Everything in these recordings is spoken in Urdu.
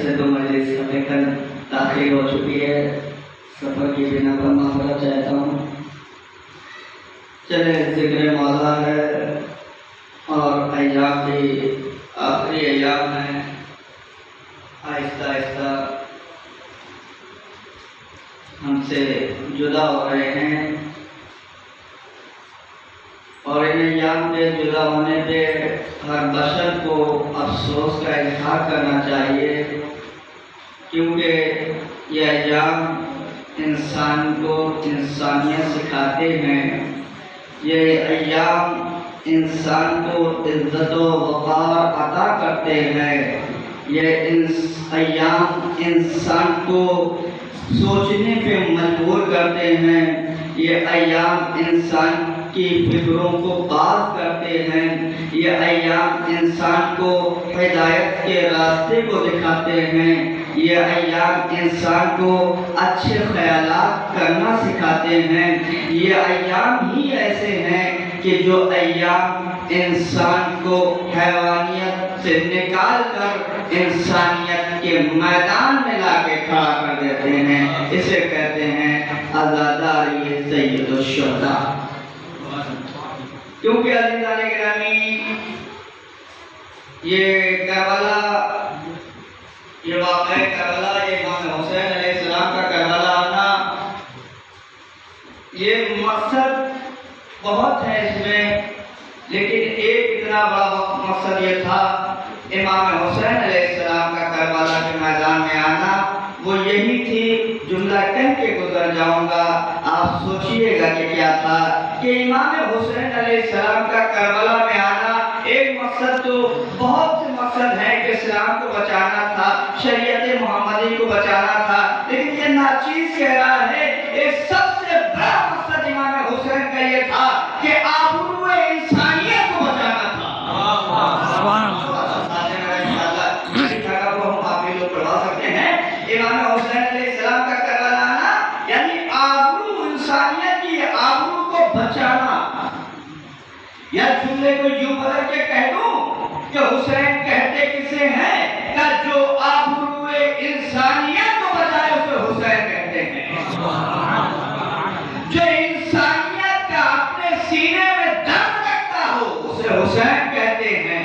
سے تو مجلس حقیقت تاخیر ہو چکی ہے، سفر کی بنا پر معذرت چاہتا ہوں۔ چلے ذکر مولا ہے اور ایام بھی آخری ایام ہیں، آہستہ آہستہ ہم سے جدا ہو رہے ہیں، اور ان ایام کے جدا ہونے پہ ہر بشر کو افسوس کا اظہار کرنا چاہیے، کیونکہ یہ ایام انسان کو انسانیت سکھاتے ہیں، یہ ایام انسان کو عزت و وقار عطا کرتے ہیں، یہ ایام انسان کو سوچنے پہ مجبور کرتے ہیں، یہ ایام انسان کی فکروں کو باز کرتے ہیں، یہ ایام انسان کو ہدایت کے راستے کو دکھاتے ہیں، یہ ایام انسان کو اچھے خیالات کرنا سکھاتے ہیں، یہ ایام ہی ایسے ہیں کہ جو ایام انسان کو حیوانیت سے نکال کر انسانیت کے میدان میں لا کے کھڑا کر دیتے ہیں۔ اسے کہتے ہیں عزاداری سید الشہداء۔ کیونکہ عزیزان گرامی، یہ کربلا، یہ واقعہ کربلا، یہ امام حسین علیہ السلام کا کربلا آنا، یہ مقصد بہت ہے اس میں، لیکن ایک اتنا بڑا مقصد یہ تھا، امام حسین علیہ السلام کا کربلا کے میدان میں آنا، وہ یہی تھی۔ جملہ کہہ کے گزر جاؤں گا، آپ سوچئے گا کہ کیا تھا کہ امام حسین علیہ السلام کا کربلا میں آنا ایک مقصد، تو بہت سے مقصد ہیں کہ اسلام کو بچانا تھا، شریعت محمدی کو بچانا تھا، لیکن یہ ناچیز کہہ رہا ہے ایک سب سے بڑا مقصد امام حسین کا یہ تھا کہ آبرو انسانیت کو بچانا تھا۔ امام حسین علیہ السلام کا کربلا آنا یعنی آبرو انسانیت کی آبرو کو بچانا۔ یا جملے کو یوں بدل کے کہہ دوں کہ حسین کہتے کسے ہیں کہ جو آبرو انسانیت کو بچائے اسے حسین کہتے ہیں۔ جو انسانیت کا اپنے سینے میں درد رکھتا ہو اسے حسین کہتے ہیں۔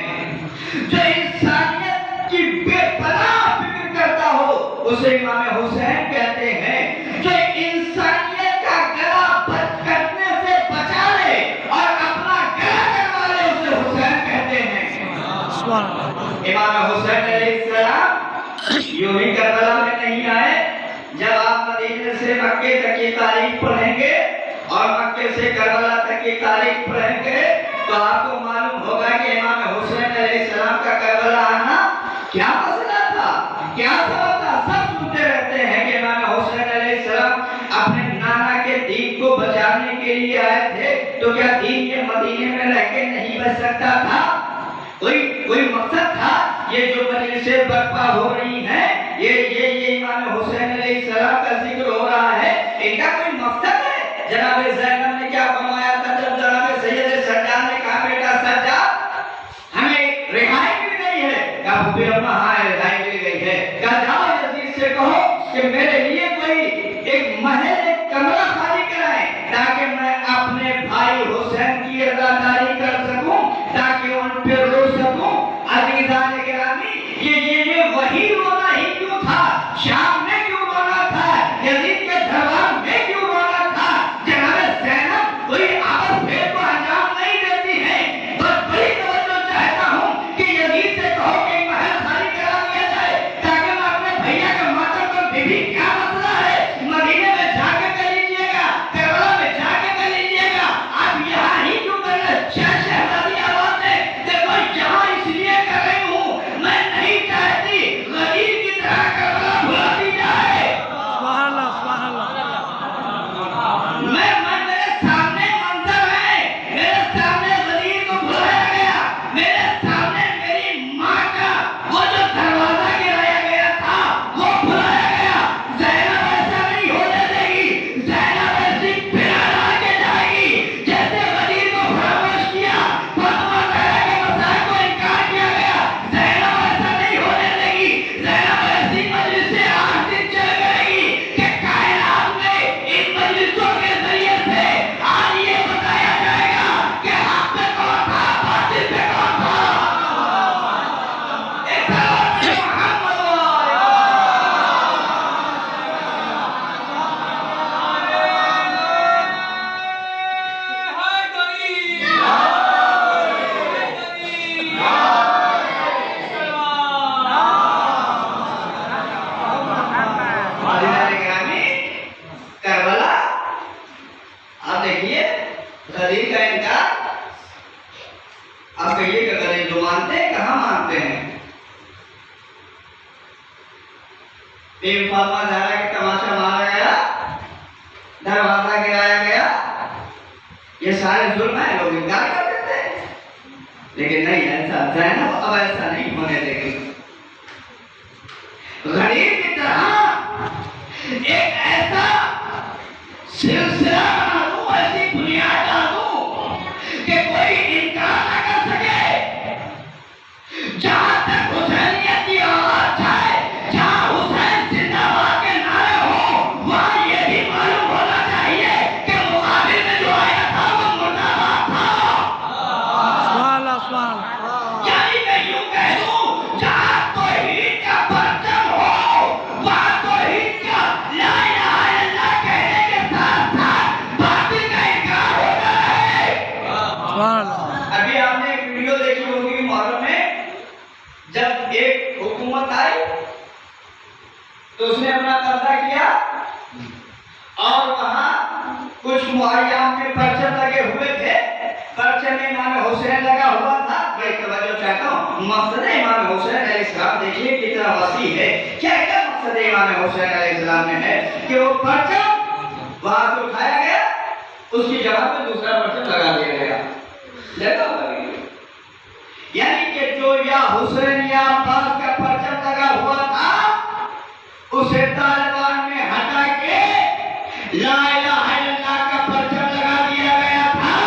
جو انسانیت کی بے پناہ فکر کرتا ہو اسے امام حسین کہتے ہیں۔ جو انسانیت کا گلا کٹنے سے بچا لے اور اپنا گلا کٹوا لے اسے حسین کہتے ہیں۔ امام حسین علیہ السلام یوں ہی کربلا میں نہیں آئے۔ جب آپ مدینے سے مکے تک کی تاریخ پڑھیں گے اور مکے سے کربلا تک کی تاریخ پڑھیں گے تو آپ کو معلوم ہوگا کہ امام حسین علیہ السلام کا کربلا آنا کیا مسئلہ تھا، کیا سبب تھا۔ سب سنتے رہتے ہیں کہ امام حسین علیہ السلام اپنے نانا کے دین کو بچانے کے لیے آئے تھے، تو کیا دین کے مدینے میں رہ کے نہیں بچ سکتا تھا؟ کوئی مقصد تھا؟ یہ جو مجلسیں برپا ہو رہی ہیں، یہ امام حسین علیہ السلام کا ذکر ہو رہا ہے، ان کا کوئی مقصد ہے؟ جناب زینب نے کیا فرمایا تھا جب جناب سید سجاد نے کہا بیٹا سجاد ہمیں رہائی مل گئی ہے، کہا پھر ہاں رہائی مل گئی ہے، کہا جاؤ یزید سے کہو کہ میرے لیے کوئی ایک محل ایک کمرہ خالی کرائیں تاکہ میں اپنے بھائی حسین کی عزاداری کر سکوں، تاکہ ان پہ رو سکوں۔ عزیزان گرامی، یہ وہی رونا ہی کیوں تھا؟ شام میں کیوں رونا تھا؟ یزید کے دربار میں کیوں رونا تھا؟ جناب زینب کوئی آپس بھید کو انجام نہیں دیتی ہے، بس بڑی توجہ چاہتا ہوں کہ یزید سے کہو کہ محل خالی کرا دیا جائے تاکہ میں اپنے بھیا کے ماتم پر بھی کیا مسئلہ ہے مدینے میں جا کے کر لیجیے گا، کربلا میں جا کے کر لیجیے گا، آپ یہاں ہی کیوں کر رہے؟ شہزادی آواز ہے دیکھو یہاں اس لیے کر رہی ہوں، میں نہیں چاہتی غریب کی طرح کربلا بھلا دی ایک فاطمہ زہرا کے تماشا مارا گیا، دروازہ گرایا گیا، یہ سارے ظلم ہے، لوگ انکار کر دیتے ہیں، لیکن نہیں، ایسا زینب اب ایسا نہیں ہونے دے گی۔ غریب کی طرح ایک ایسا سلسلہ بنا دوں، ایسی بنیاد ڈال دوں کہ کوئی انکار نہ کر سکے۔ جہاں تک حسینیت کی آواز جائے، جہاں حسین زندہ باد کے نعرے ہوں، وہاں یہ بھی معلوم ہونا چاہیے کہ مقابل میں جو آیا تھا وہ مردہ باد تھا۔ یعنی میں یوں کہہ دوں، جہاں توحید کا پرچم ہو، وہاں توحید کا لا الہ الا اللہ کہنے کے ساتھ ساتھ باطل کا انکار ہوتا ہے۔ ابھی آپ نے ایک ویڈیو دیکھی ہوگی محرم میں، جب ایک حکومت آئی تو اس نے اپنا قبضہ کیا اور وہاں کچھ معیام کے پرچم لگے ہوئے تھے، پرچم امام حسین لگا ہوا تھا۔ بڑی توجہ چاہتا ہوں، مقصد امام حسین علیہ السلام دیکھیے کتنا وسیع ہے۔ کیا مقصد امام حسین علیہ السلام میں ہے کہ وہ پرچم وہاں سے اٹھایا گیا، اس کی جگہ پہ دوسرا پرچم لگا دیا گیا، لگا ہوا ہے۔ یعنی کہ جو یا حسین یا عباس کا پرچم لگا ہوا تھا، اسے طالبان میں ہٹا کے لا الہ الا اللہ کا پرچم لگا دیا گیا تھا۔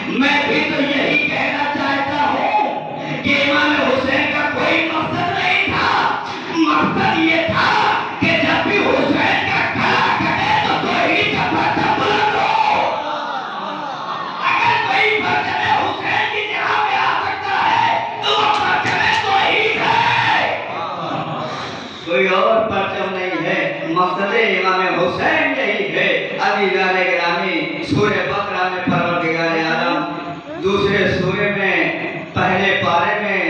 میں بھی تو یہی کہنا چاہتا ہوں کہ امام حسین کا کوئی مقصد نہیں تھا، مقصد یہ تھا کہ جب بھی حسین کا گلا کٹے تو توحید کا پرچم بلند ہو۔ اگر کوئی پرچم حسین کی جگہ پہ آ سکتا ہے تو وہ پرچم توحید ہے، کوئی اور پرچم نہیں ہے۔ مقصد امام حسین یہی ہے۔ عزیزان گرامی، سورہ بقرہ میں پروردگار عالم دوسرے سورے میں پہلے پارے میں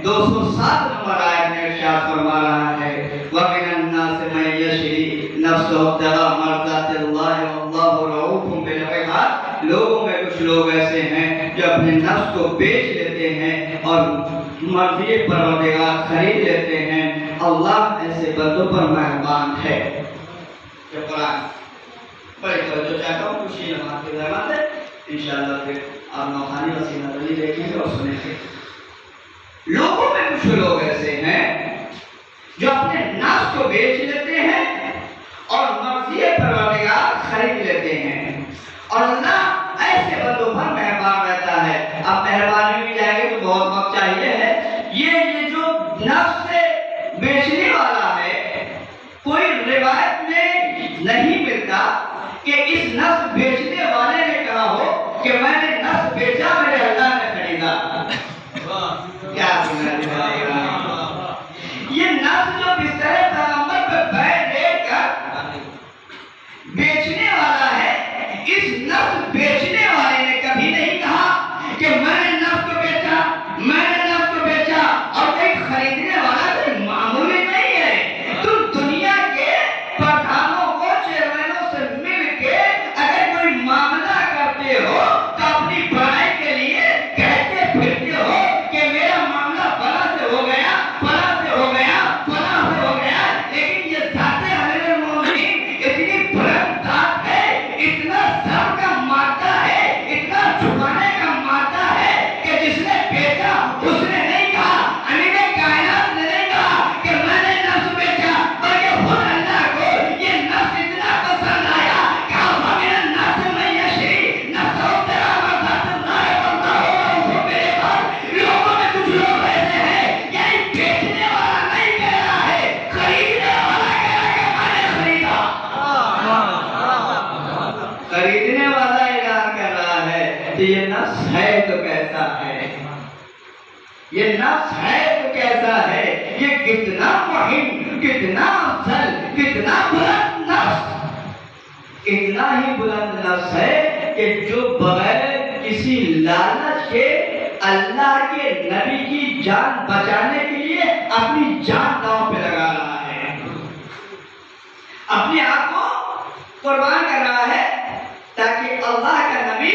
207 نمبر آیت میں ارشاد فرما رہا ہے، وَمِنَ النَّاسِ مَن يَشْرِي نَفْسَهُ ابْتِغَاءَ مَرْضَاتِ اللَّهِ وَاللَّهُ رَءُوفٌ بِالْعِبَادِ۔ لوگوں میں کچھ لوگ ایسے ہیں جو اپنے نفس کو بیچ لیتے ہیں اور مرضی پروردگار خرید لیتے ہیں۔ اللہ ایسے بندوں پر مہربان ہے۔ یہ قرآن بڑی توجہ چاہتا ہوں، خوشی نماز کی زحمت ہے، انشاءاللہ پھر آپ نوخانی وسیلہ علی دیکھیں گے اور سنیں گے۔ لوگوں میں کچھ لوگ ایسے ہیں جو اپنے نفس کو بیچ لیتے ہیں اور مرضی پروردگار خرید لیتے ہیں، اور اللہ ایسے بندوں پر مہربان رہتا ہے۔ اب مہربانی میں جائیں گے تو بہت وقت چاہیے ہے۔ یہ جو نفس سے بیچنے والا ہے، کوئی روایت میں نہیں ملتا کہ اس نفس بیچنے والے نے کہا ہو کہ میں نے نفس بیچا، میرے اللہ نے خریدا۔ کیا سنا یہ نفس جو بستر پیغمبر پہ بیٹھ دیکھ کر بیچنے والا ہے، اس نفس بیچنے والے نے کبھی نہیں کہا کہ میں نے نفس کو بیچا، میں نے نفس کو بیچا۔ اور ایک خریدنے والا کوئی معمولی نہیں ہے۔ تم دنیا کے پردھانوں کو، چیئرمینوں سے مل کے اگر کوئی معاملہ کرتے ہو تو اپنی بڑائی کے لیے کہتے پھرتے ہو کہ میرا معاملہ فلاں سے ہو گیا، فلاں سے ہو گیا، فلاں سے ہو گیا، لیکن یہ ذات امیر المومنین اتنی بلند ذات ہے، اتنا سب کا مادہ ہے، اتنا چھپانے کا مادہ ہے کہ جس نے بیچا اس نے نہیں کہا، امیر کائنات نے نہیں کہا کہ میں نے نفس بیچا، بلکہ خود اللہ کو یہ نفس اتنا پسند آیا کہ وَمِنَ النَّاسِ مَن يَشْرِي نَفْسَهُ ابْتِغَاءَ مَرْضَاتِ اللَّهِ وَاللَّهُ رَءُوفٌ بِالْعِبَادِ۔ لوگوں میں کچھ لوگ ایسے ہیں، یعنی بیچنے والا نہیں کہہ رہا ہے، خریدنے والا کہہ رہا ہے کہ میں نے خریدا۔ خریدنے والا اعلان کر رہا ہے تو یہ نفس ہے تو کیسا ہے، یہ نفس ہے تو کیسا ہے، یہ کتنا مہم، کتنا افضل، کتنا بلند نفس، اتنا ہی بلند نفس ہے کہ جو بغیر کسی لالچ کے اللہ کے نبی کی جان بچانے کے لیے اپنی جان داؤں پہ لگا رہا ہے، اپنے آپ کو قربان کر رہا ہے تاکہ اللہ کا نبی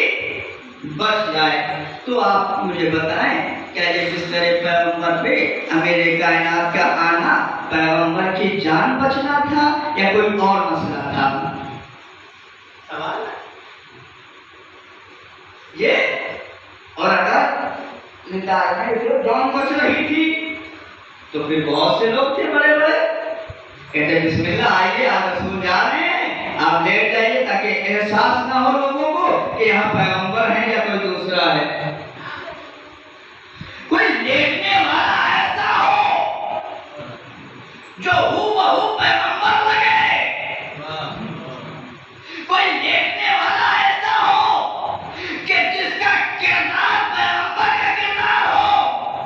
بچ جائے۔ تو آپ مجھے بتائیں کیا یہ بستر پیغمبر پہ امیر کائنات کا آنا پیغمبر کی جان بچنا تھا یا کوئی اور مسئلہ تھا؟ سوال یہ، اور اگر نکال میں جو جان بچ رہی تھی تو پھر بہت سے لوگ تھے بڑے بڑے کہتے بسم اللہ آئیے آپ رسول جا رہے ہیں، آپ لیٹ جائیے تاکہ احساس نہ ہو لوگوں کو کہ یہاں پیغمبر ہے یا کوئی دوسرا ہے۔ کوئی لیٹنے والا ایسا ہو جو ہو پیغمبر لگے، کوئی لیٹنے والا ایسا ہو کہ جس کا کردار پیغمبر کا کردار ہو،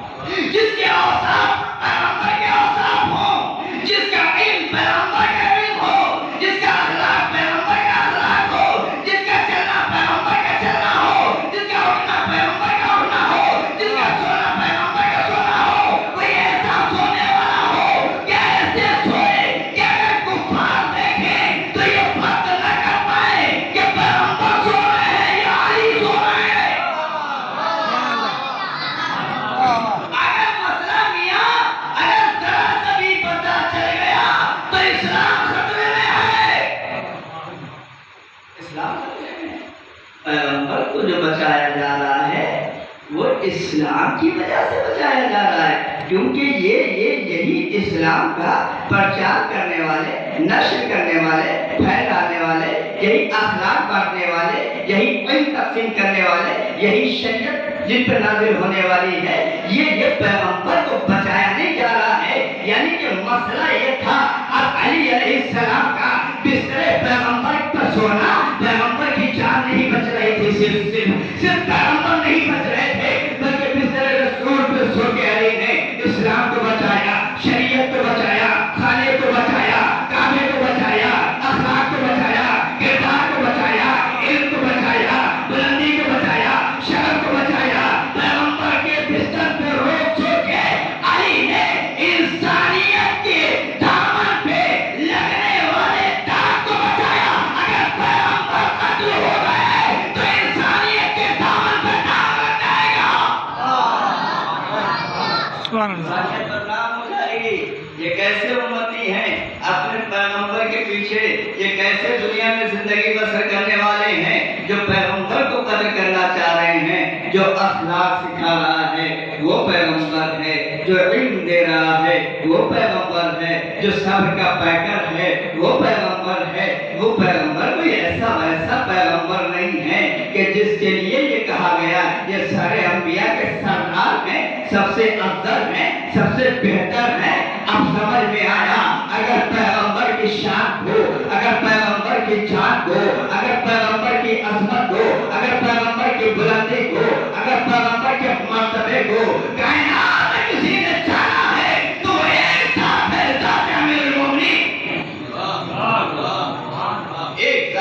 جس کے اوصاف پیغمبر کے اوصاف ہو، جس کا علم پیغمبر کا علم ہو، جس کا اخلاق پیغمبر کا اخلاق ہو، جس کا چلنا پیغمبر کا چلنا ہو، جس کا اٹھنا پیغمبر کا اٹھنا ہو، جس کا سونا پیغمبر کا سونا ہو۔ کوئی ایسا سونے والا ہو کہ ایسے سوئے کہ اگر کفار دیکھیں تو یہ فرق نہ کر پائے کہ پیغمبر سو رہے ہیں یا علی سو رہے ہیں۔ اگر مسئلہ میاں اگر ذرا سا بھی پتہ چل گیا تو اسلام خطرے میں ہے، اسلام خطرے میں ہے۔ پیغمبر کو جو بچایا جا رہا ہے وہ اسلام کی وجہ سے بچایا جا رہا ہے، کیونکہ یہی اسلام کا پرچار کرنے والے، نشر کرنے والے، پھیلانے والے، یہی اخلاق بانٹنے والے، یہی علم تقسیم کرنے والے، یہی شریعت جن پر نازل ہونے والی ہے، یہ پیغمبر کو بچایا نہیں جا رہا ہے۔ یعنی کہ مسئلہ یہ تھا اب علی علیہ السلام کا بستر پیغمبر پر سونا، پیغمبر کی جان نہیں بچ رہی تھی، صرف پیغمبر نہیں بچ رہے تھے بلکہ بستر رسول پر سو کے علی نے اسلام کو بچایا، شریعت کو بچایا، خالق کو بچایا، کعبے کو بچایا، اخلاق کو بچایا، کردار کو بچایا، علم کو بچایا، بلندی کو بچایا، شرف کو بچایا۔ پیغمبر کے بستر پہ روک سو کے علی نے انسانیت کے دامن پہ لگنے والے داغ کو بچایا۔ اگر پیغمبر قتل ہو گئے تو انسانیت کے دامن پہ داغ لگ جائے گا، انسانیت بدنام ہو جائے گی۔ یہ کیسے امتی ہیں اپنے پیغمبر کے پیچھے، یہ کیسے دنیا میں زندگی بسر کرنے والے ہیں جو پیغمبر کو قدر کرنا چاہ رہے ہیں، جو اخلاق سکھا رہا ہے وہ پیغمبر ہے، جو علم دے رہا ہے وہ پیغمبر ہے، جو صبر کا پیکر ہے وہ پیغمبر ہے۔ وہ پیغمبر کوئی ایسا ویسا پیغمبر نہیں ہے کہ جس کے لیے یہ کہا گیا یہ سارے انبیاء کے سردار ہیں، سب سے افضل ہیں، سب سے بہتر ہیں۔ اب سمجھ میں آیا، اگر پیغمبر کی شان ہو، اگر پیغمبر کی جان ہو، اگر پیغمبر کی عظمت ہو، اگر پیغمبر کی بلندی ہو، اگر پیغمبر کے مرتبے کو کائنات میں کسی نے جانا ہے تو وہ ایک ذات ہے، ذات امیر المومنین، ایک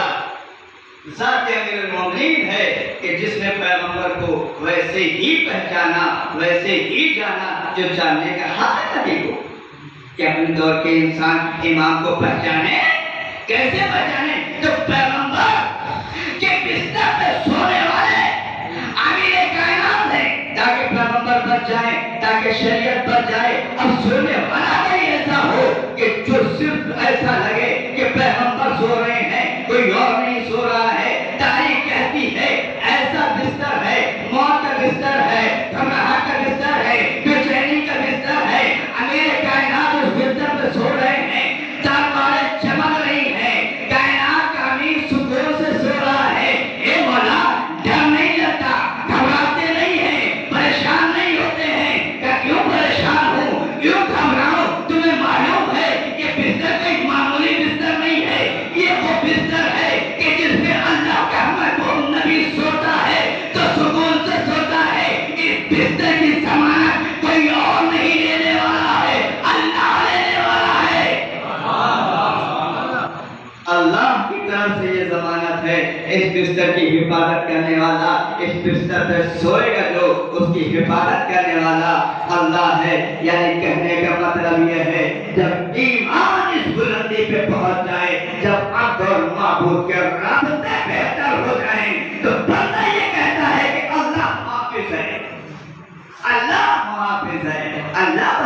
ذات امیر المومنین ہے کہ جس نے پیغمبر کو ویسے ہی پہچانا، ویسے ہی جانا جو جاننے کا حق ہے نبی کو۔ کہ اپنے دور کے انسان امام کو پہچانے، کیسے پہچانے؟ جو پیغمبر کے بستر پہ سونے والے امیر کائنات ہے، تاکہ پیغمبر بچ جائے، تاکہ شریعت بچ جائے۔ اب سونے والا کوئی ایسا ہو کہ جو صرف ایسا لگے کہ پیغمبر سو رہے ہیں، کوئی اور نہیں سو رہا ہے۔ تاریخ کہتی ہے ایسا بستر ہے، موت کا بستر ہے، گھبراہٹ کا بستر ہے، بے چینی کا بستر ہے۔ امیر کائنات اس بستر پہ سو رہے ہیں، تلواریں چمک رہی ہیں، کائنات کا امیر سکون سے سو رہا ہے۔ اے مولا، ڈر نہیں لگتا، گھبراتے نہیں ہیں، پریشان نہیں ہوتے ہیں۔ کہ کیوں پریشان ہوں، کیوں گھبراؤں؟ تمہیں معلوم ہے کہ بستر کوئی معمولی بستر نہیں ہے، یہ وہ بستر ہے کہ جس پہ اللہ کا محبوب نبی سوتا ہے تو سکون سے سوتا ہے۔ اس بستر کی ضمانت کوئی اور نہیں لینے والا ہے، اللہ لینے والا ہے۔ اللہ کی طرف سے یہ ضمانت ہے، اس بستر کی حفاظت کرنے والا، اس بستر پہ سوئے گا جو، اس کی حفاظت کرنے والا اللہ ہے۔ یعنی کہنے کا مطلب یہ ہے جب ایمان اس بلندی پہ پہنچ جائے، جب عبد اور معبود کے رابطے بہتر ہو جائیں تو بندہ یہ کہتا ہے کہ اللہ حافظ ہے، اللہ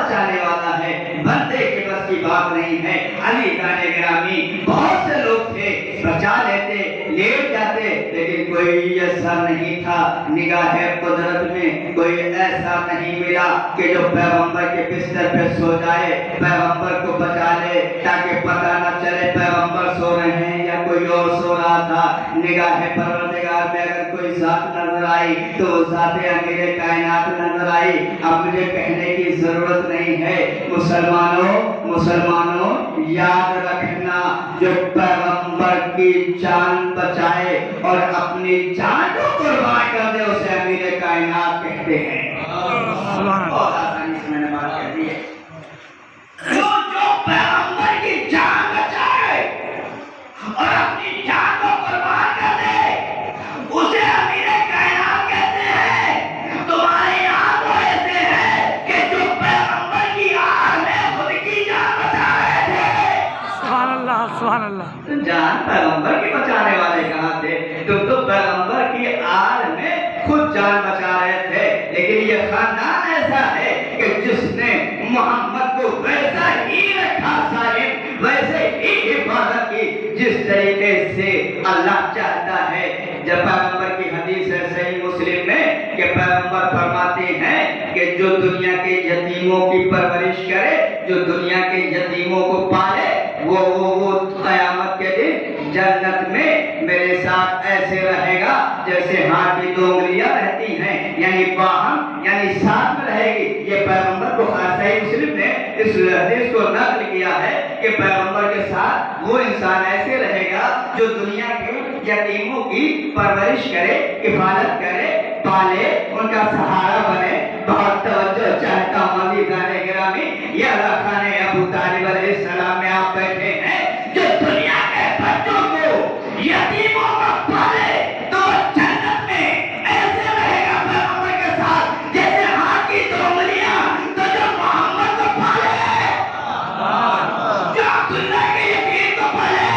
بچانے والا ہے، بندے کے بس کی بات نہیں ہے۔ علی جان گرامی بہت سے لوگ تھے بچا لیتے، لیٹ جاتے، لیکن کوئی ایسا نہیں تھا نگاہ قدرت میں کوئی ایسا نہیں ملا کہ جو پیغمبر کے بستر پہ سو جائے، پیغمبر کو بچا لے تاکہ پتہ نہ چلے پیغمبر سو رہے ہیں یا کوئی اور سو رہا تھا۔ نگاہ پروردگار میں اگر کوئی ذات نظر آئی تو وہ ذات امیر کائنات نظر آئی۔ اب مجھے کہنے کی ضرورت نہیں ہے، مسلمانوں یاد رکھنا، جو پیغمبر کی جان بچائے اور اپنی جان کو قربان کر دے اسے امیر کائنات کہتے ہیں۔ بہت آسانی سے میں نے بات کہہ دی ہے۔ جو پیغمبر کی جان بچائے اور اپنی جان کو قربان کر دے اسے امیر کائنات کہتے ہیں۔ تمہارے یہاں تو ایسے ہیں کہ جو پیغمبر کی آڑ میں خود کی جان بچا رہے تھے۔ سبحان اللہ، سبحان اللہ۔ جان پیغمبر کی بچانے والے کہاں تھے؟ تم تو پیغمبر کی آڑ میں خود جان بچا رہے تھے۔ لیکن یہ خاندان ایسا ہے کہ جس نے محمد کو ویسا ہی رکھا سالم، ویسے ہی حفاظت کی جس طریقے سے اللہ چاہتا ہے۔ جب پیغمبر کی حدیث ہے صحیح مسلم میں کہ پیغمبر فرماتے ہیں کہ جو دنیا کے یتیموں کی پرورش کرے، جو دنیا کے یتیموں کو پالے، وہ قیامت کے دن جنت میں میرے ساتھ ایسے رہے گا جیسے ہاتھ کی دو انگلیاں رہتی ہیں، یعنی باہم، یعنی ساتھ میں رہے گی۔ یہ پیغمبر کو صحیح مسلم نے اس حدیث کو نقل کیا ہے کہ پیغمبر کے ساتھ وہ انسان ایسے رہے گا جو دنیا کے یتیموں کی پرورش کرے، حفاظت کرے، پالے، ان کا سہارا بنے۔ بہت توجہ چاہتا ہوں عزیزان گرامی، یہ اللہ خان ابو طالب علیہ السلام میں آپ بیٹھے ہیں جو دنیا کے بچوں کو یتیموں کو پالے تو جنت میں ایسے رہے گا پیغمبر کے ساتھ جیسے ہاتھ کی دو انگلیاں۔ تو جو محمد کو پالے، جو عبداللہ کے یتیم کو پالے،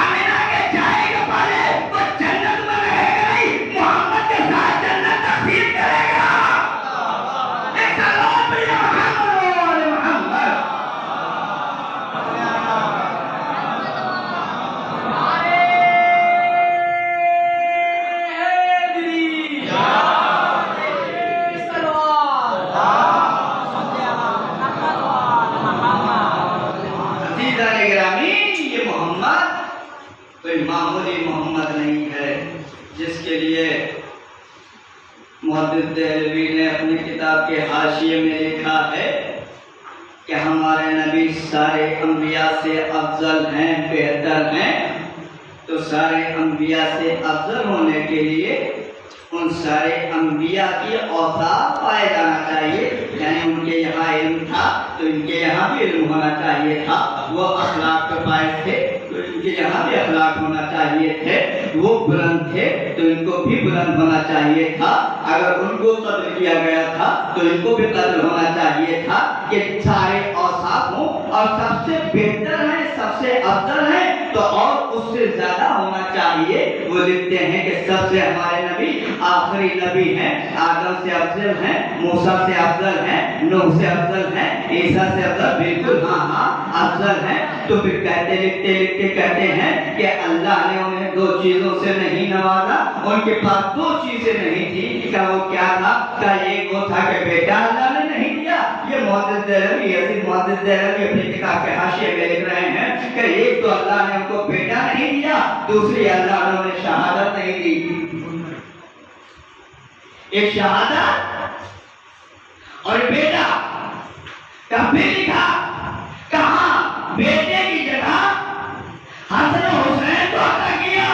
آمینہ کے جائے کو پالے، وہ جنت میں رہے گا نہیں، محمد کے ساتھ جنت تقسیم کرے گا۔ ایک سلام پر یا محمد و آل محمد۔ عزیزان گرامی، یہ محمد کوئی معمولی محمد نہیں ہے جس کے لیے محدث دہلوی نے اپنی کتاب کے حاشیے میں لکھا ہے کہ ہمارے نبی سارے انبیاء سے افضل ہیں، بہتر ہیں۔ تو سارے انبیاء سے افضل ہونے کے لیے ان سارے انبیاء کی اوصاف پائے جانا چاہیے، یعنی ان کے یہاں علم تھا تو ان کے یہاں بھی علم ہونا چاہیے تھا، وہ اخلاق کے فائز تھے تو ان کے یہاں بھی اخلاق ہونا چاہیے تھے، وہ بلند تھے تو ان کو بھی بلند ہونا چاہیے تھا، اگر ان کو قدر کیا گیا تھا تو ان کو بھی قدر ہونا چاہیے تھا کہ سارے اوصاف ہوں، اور سب سے بہتر ہیں، سب سے افضل ہیں تو اور اس سے زیادہ ہونا چاہیے۔ وہ لکھتے ہیں کہ سب سے ہمارے نبی آخری نبی ہیں، آدم سے افضل ہیں، موسیٰ سے افضل ہیں، نوح سے افضل ہیں، عیسیٰ سے افضل، بالکل ہاں افضل ہیں۔ تو پھر لکھتے کہتے ہیں کہ اللہ نے انہیں دو چیزوں سے نہیں نوازا، ان کے پاس دو چیزیں نہیں تھی، کیا وہ کیا تھا؟ کیا ایک وہ تھا کہ بیٹا اللہ نے نہیں دیا؟ یہ محدث دہلوی اپنی کتاب کے حاشیے میں لکھ رہے ہیں کہ ایک تو اللہ نے ان کو بیٹا نہیں دیا، دوسری اللہ نے انہیں شہادت نہیں دی۔ ایک شہادت اور بیٹا کب بھی لکھا، کہاں؟ بیٹے کی جگہ حسن و حسین کو عطا کیا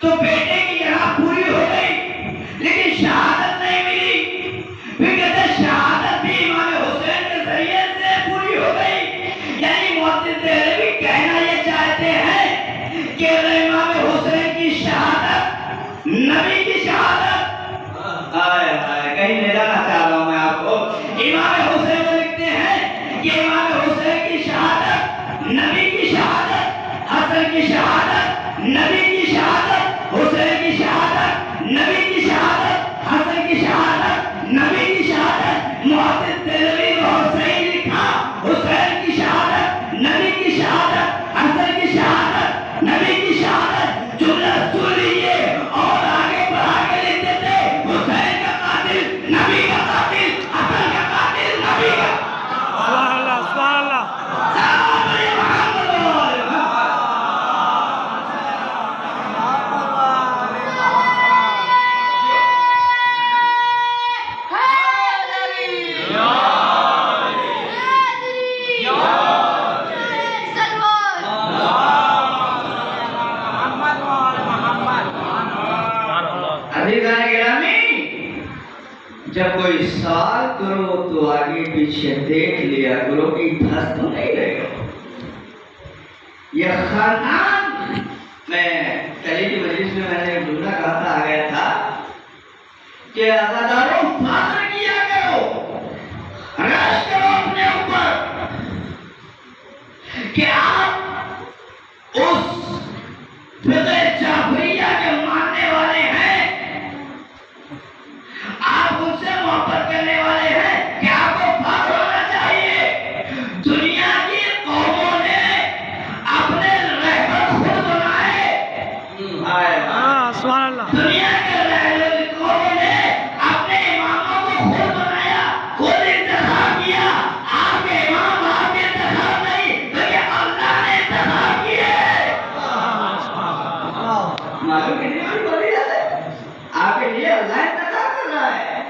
تو بیٹے کی جگہ پوری ہو گئی، لیکن شہادت نہیں ملی۔ پھر کہتے شہادت بھی امام حسین کے ذریعے سے پوری ہو گئی، یعنی محدث دہلوی کہنا یہ چاہتے ہیں کہ امام حسین کی شہادت نبی کی شہادت، کہیں لے جانا چاہ رہا ہوں میں آپ کو۔ امام حسین کو لکھتے ہیں کہ امام حسین کی شہادت نبی کی شہادت، حسن کی شہادت نبی کی شہادت، حسین کی شہادت نبی کی شہادت، حسن کی شہادت نبی کی شہادت۔ محدث دہلوی کوئی سوال کرو تو آگے پیچھے دیکھ لیا کرو کہ دھس تو نہیں رہے ہو. یہ خاندان میں کلی کی مجلس میں نے ایک جملہ کہا تھا، آ گیا تھا کہ عزاداروں فخر کیا کرو، رش کرو اپنے اوپر کہ آپ اس فقہ جعفریہ کے ماننے والے ہیں، آپ ان سے محبت کرنے والے ہیں کہ آپ کو فخر ہونا چاہیے. دنیا کی قوموں نے اپنے رہبر خود بنائے. سبحان اللہ. دنیا کے رہبر قوموں نے اپنے اماموں کو خود بنایا، خود انتخاب کیا. آپ کے امام آپ کے انتخاب نہیں بلکہ اللہ نے انتخاب کیے. معلوم کتنی بڑی بولی جاتے ہیں. آپ کے لیے اللہ انتخاب کر رہا ہے.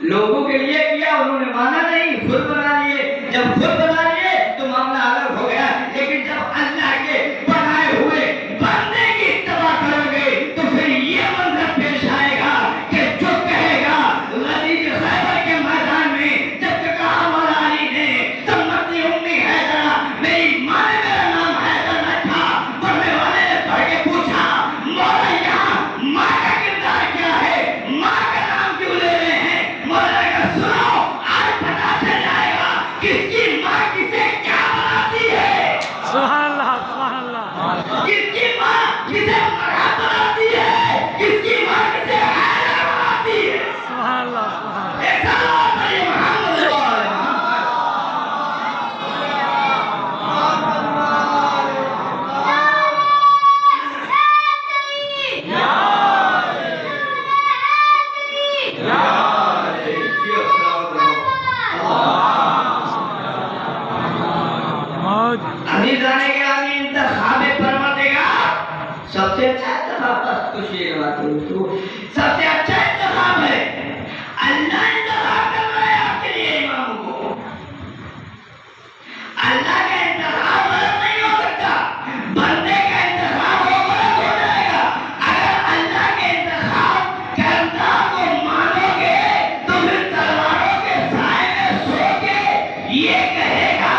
لوگوں کے لیے کیا، انہوں نے مانا نہیں، خود بنا لیے. جب خود بنا لیے تو معاملہ الگ ہو گیا. لیکن جب اللہ کے بنائے ہوئے بندے کی اتباع کرو گے تو پھر یہ منظر پیش آئے گا کہ جو کہے گا غزوہ خیبر کے میدان میں جب کہ کہا مولا علی نے سمتی امی حیدرہ، میری ماں نے میرا نام حیدر رکھا. پڑھنے والے نے پڑھ کے پوچھا مولا یہاں ماں کا کردار کیا ہے، ماں کا نام کیوں لے رہے ہیں؟ مولا نے کہا سنو، آج پتا چل جائے گا کس کی ماں کسے کیا بناتی ہے. سبحان اللہ. سبحان اللہ. کس کی ماں کسے مرحب بناتی ہے، کس کی ماں کسے حیدر بناتی ہے. سبحان اللہ. سبحان اللہ. ایک سلام بھائی محمد صلی اللہ علیہ وسلم. عزیزانے کے آمین. انتخاب پروردگار سب سے اچھا انتخاب سب سے اچھا انتخاب ہے. اللہ انتخاب کر رہا ہے آپ کے لیے اماموں کو. اللہ کا انتخاب غلط نہیں ہو سکتا، بندے کا انتخاب وہ غلط ہو جائے گا. اگر اللہ کے انتخاب کرتا کو مانو گے تو پھر تلواروں کے سائے میں سو کے یہ کہے گا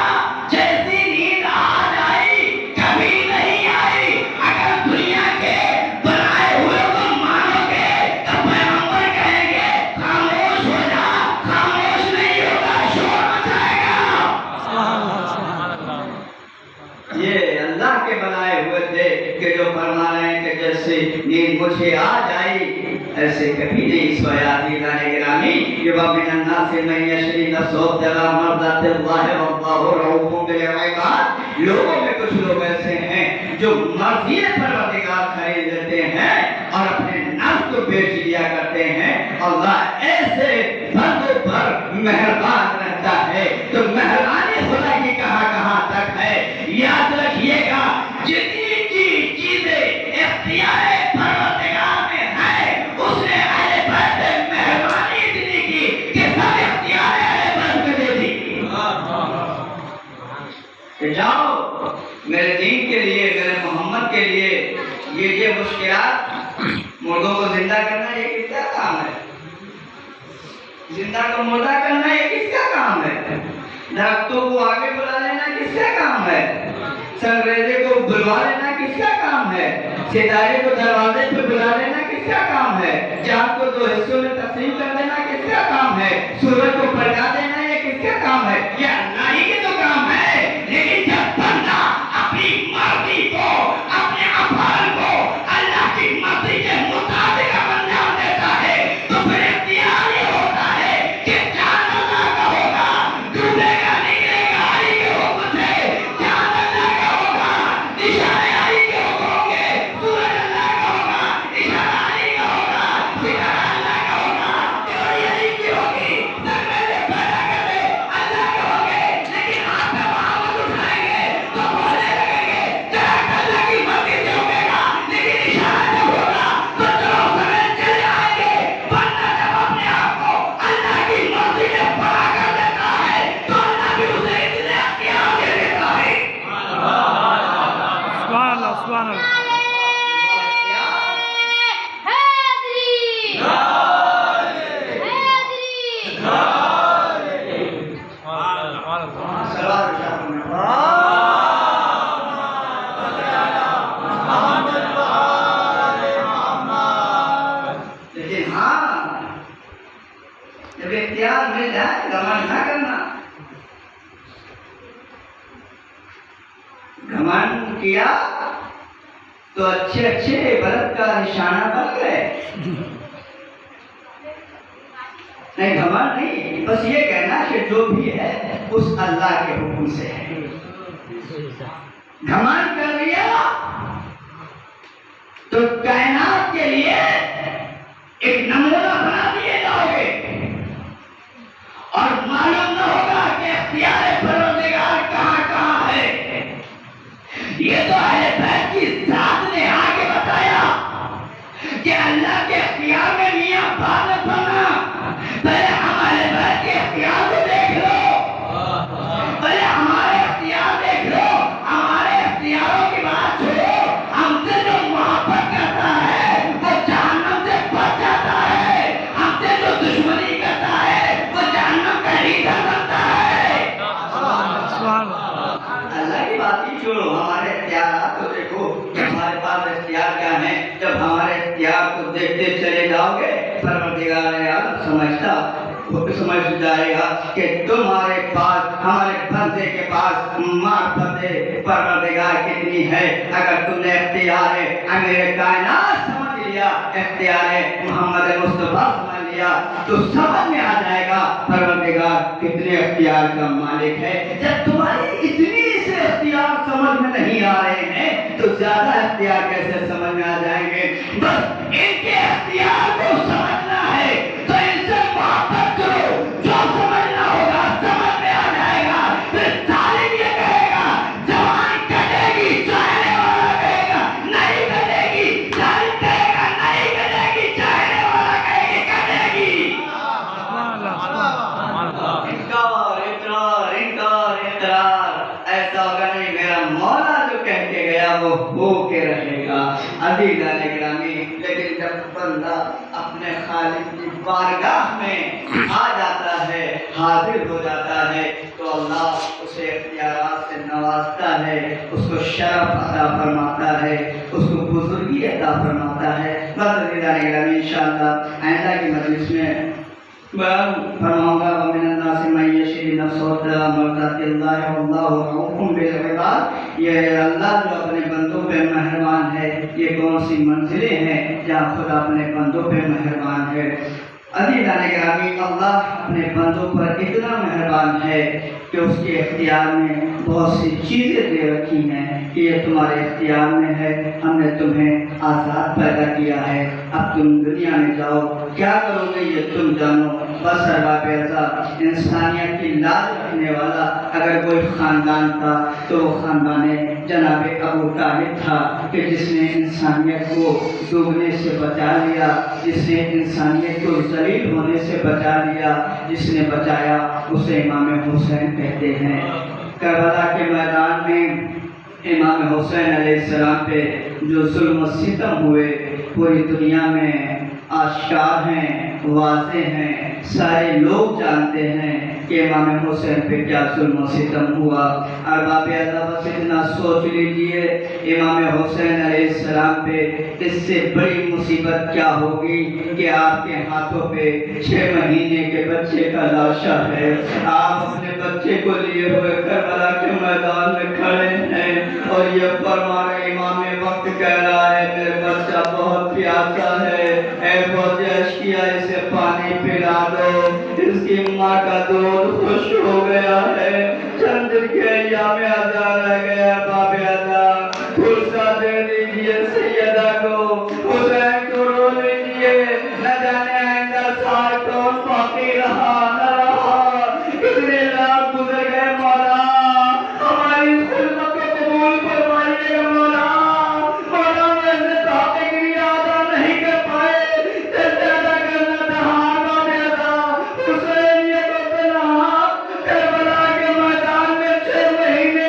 جیسی نیند آج آئی کبھی نہیں آئی. اگر دنیا کے بنائے ہوئے کو مانو گے تو پیغمبر کہیں گے خاموش ہو جا، خاموش نہیں ہوگا، شور مچائے گا. سبحان اللہ. سبحان اللہ. یہ اللہ کے بنائے ہوئے تھے کہ جو فرما رہے ہیں کہ جیسے نیند مجھے آ جائی ایسے کبھی نہیں سویا. عزیزان گرامی، یہ وَمِنَ النَّاسِ مَن يَشْرِي نَفْسَهُ ابْتِغَاءَ مَرْضَاتِ اللَّهِ وَاللَّهُ رَءُوفٌ بِالْعِبَادِ. لوگوں میں کچھ لوگ ایسے ہیں جو مرضی پروردگار خرید لیتے ہیں اور اپنے نفس کو بیچ دیا کرتے ہیں. اللہ ایسے بندوں پر مہربان رہتا ہے. تو مہربانی خدا کی کہاں تک ہے. یاد رکھیے گا جتنی چیزیں اختیار پروردگار میں ہے اس نے اہل بیت میں مہربانی اتنی کی کہ سب اختیار اہل بیت میں دے دی. کہ جاؤ میرے دین کے لیے، میرے محمد کے لیے یہ مشکلات، مردوں کو زندہ کرنا یہ کس کا کام ہے؟ زندہ کو مردہ کرنا یہ کس کا کام ہے؟ درختوں کو آگے بلا لینا کس کا کام ہے؟ سنگریزے کو بلوا لینا کس کا کام ہے؟ ستارے کو دروازے پہ بلا لینا کس کا کام ہے؟ چاند کو دو حصوں میں تقسیم کر دینا کس کا کام ہے؟ سورج کو پلٹا دینا یہ کس کا کام ہے؟ یہ اللہ ہی کے تو کام ہے. لیکن جب بندہ اپنی مرضی کو، اپنے افعال کو اللہ کی مرضی کے مطابق انجام دیتا ہے تو پھر اختیار یہ ہوتا ہے کہ چاند اللہ کا ہوگا، ڈوبے گا نکلے گا علی کے حکم سے. چاند اللہ کا ہوگا، نشانے علی کے حکم ہوں گے. سورج اللہ کا ہوگا، نشانہ علی کا ہوگا. ستارہ اللہ کا ہوگا، تیوری علی کی ہوگی. سب میں سے پیدا کیا تو اچھے اچھے عبرت کا نشانہ بن گئے. نہیں گھمنڈ نہیں، بس یہ کہنا کہ جو بھی ہے اس اللہ کے حکم سے ہے. گھمنڈ کر لیا تو کائنات کے لیے ایک نمونہ بنا دیے جاؤ گے اور معلوم نہ ہوگا کہ اختیار پروردگار کہاں کہاں ہے. یہ تو اہل بیت کی ذات نے آگے بتایا کہ اللہ کے اختیار میں میاں باپ بنا. پہلے ہمارے بیت کے اختیار کو دیکھ لو، پہلے ہمارے اختیار دیکھ لو. ہمارے اختیاروں کی بات چھوڑو، ہم سے جو محبت کرتا ہے وہ جہنم سے بچ جاتا ہے. ہم سے جو دشمنی کرتا ہے وہ جہنم کا ایندھن بنتا ہے. اللہ کی بات ہی چھوڑو، ہمارے اختیارات کو دیکھو. ہمارے پاس اختیار کیا ہے؟ جب ہمارے اختیار کو دیکھتے چلے جاؤ گے پروردگار عالم سمجھ جائے گا کہ تمہارے پاس، ہمارے بندے کے پاس معرفت پروردگار کتنی ہے. اگر تم نے اختیار امیر کائنات سمجھ لیا، اختیار محمد مصطفیٰ سمجھ لیا، تو سمجھ میں آ جائے گا پروردگار کتنے اختیار کا مالک ہے. جب تمہاری اتنی سے اختیار سمجھ میں نہیں آ رہے ہیں تو زیادہ اختیار کیسے سمجھ میں آ جائیں گے؟ بس ان کے اختیار کو سمجھنا ہے تو ان سے محبت کرو. جو سمجھنا ہوگا سمجھ میں آ جائے گا. پھر ظالم یہ کہے گا زبان کٹے گی، چاہنے والا کہے گا نہیں کٹے گی. ظالم کہے گا نہیں کٹے گی، چاہنے والا کہے گی کٹے گی. انکار اقرار، انکار اقرار. ایسا ہوگا نہیں، میرا مولا جو کہہ کے گیا وہ ہو کے رہے گا. عزیزان گرامی، لیکن جب بندہ اپنے خالق کی بارگاہ میں آ جاتا ہے، حاضر ہو جاتا ہے، تو اللہ اسے اختیارات سے نوازتا ہے، اس کو شرف عطا فرماتا ہے، اس کو بزرگی عطا فرماتا ہے. بس عزیزان گرامی، انشاءاللہ آئندہ کی مجلس میں بیان فرماؤں گا. وَمِنَ النَّاسِ مَن يَشْرِي نَفْسَهُ ابْتِغَاءَ مَرْضَاتِ اللَّهِ وَاللَّهُ رَءُوفٌ بِالْعِبَادِ. یہ اللہ جو اپنے بندوں پہ مہربان ہے. یہ کون سی منزلیں ہیں جہاں خدا اپنے بندوں پہ مہربان ہے. عزیزان گرامی، اللہ اپنے بندوں پر اتنا مہربان ہے کہ اس کے اختیار میں بہت سی چیزیں دے رکھی ہیں کہ یہ تمہارے اختیار میں ہے. ہم نے تمہیں آزاد پیدا کیا ہے، اب تم دنیا میں جاؤ، کیا کرو گے یہ تم جانو. بس ارباب ایسا انسانیت کی لاج رکھنے والا اگر کوئی خاندان تھا تو وہ خاندان جناب ابو طالب تھا کہ جس نے انسانیت کو ڈوبنے سے بچا لیا، جس نے انسانیت کو ذلیل ہونے سے بچا لیا، جس نے بچایا اسے امام حسین کہتے ہیں. کربلا کے میدان میں امام حسین علیہ السلام پہ جو ظلم و ستم ہوئے پوری دنیا میں آشکار ہیں، واضح ہیں. سارے لوگ جانتے ہیں کہ امام حسین پہ کیا ظلم و ستم ہوا. ارباب ادب اتنا سوچ لیجئے امام حسین علیہ السلام پہ اس سے بڑی مصیبت کیا ہوگی کہ آپ کے ہاتھوں پہ 6 مہینے کے بچے کا لاشا ہے. آپ اپنے بچے کو لیے ہوئے کربلا کے میدان میں کھڑے ہیں اور یہ فرما رہے امام وقت کہہ رہا ہے میرے بچہ بہت پیاسا ہے، اے فوج اشکیا اسے پانی پلا دو، اس کی ماں کا دودھ خوش ہو گیا ہے. چند دن کے ایام ادا رہ گیا. باب ادا فرصہ دے دیجئے سیدہ کو، حسین کو رو لیجئے، نہ جانے آئندہ سال کون باقی رہا نہ رہا. اتنے لاکھ گزر گئے مولا، ہماری خدمت کو قبول فرمائیے گا مولا. مولا میں سے تحقیق ادا نہیں کر پائے، جیسے ادا کرنا تھا ہار باب ادا حسین یہ کو کربلا کے میدان میں 6 مہینے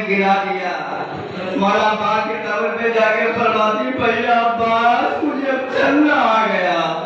گرا دیا. مولا پاک کے قبر پہ جا کے فرماتی بھیا عباس مجھے اب چلنا آ گیا.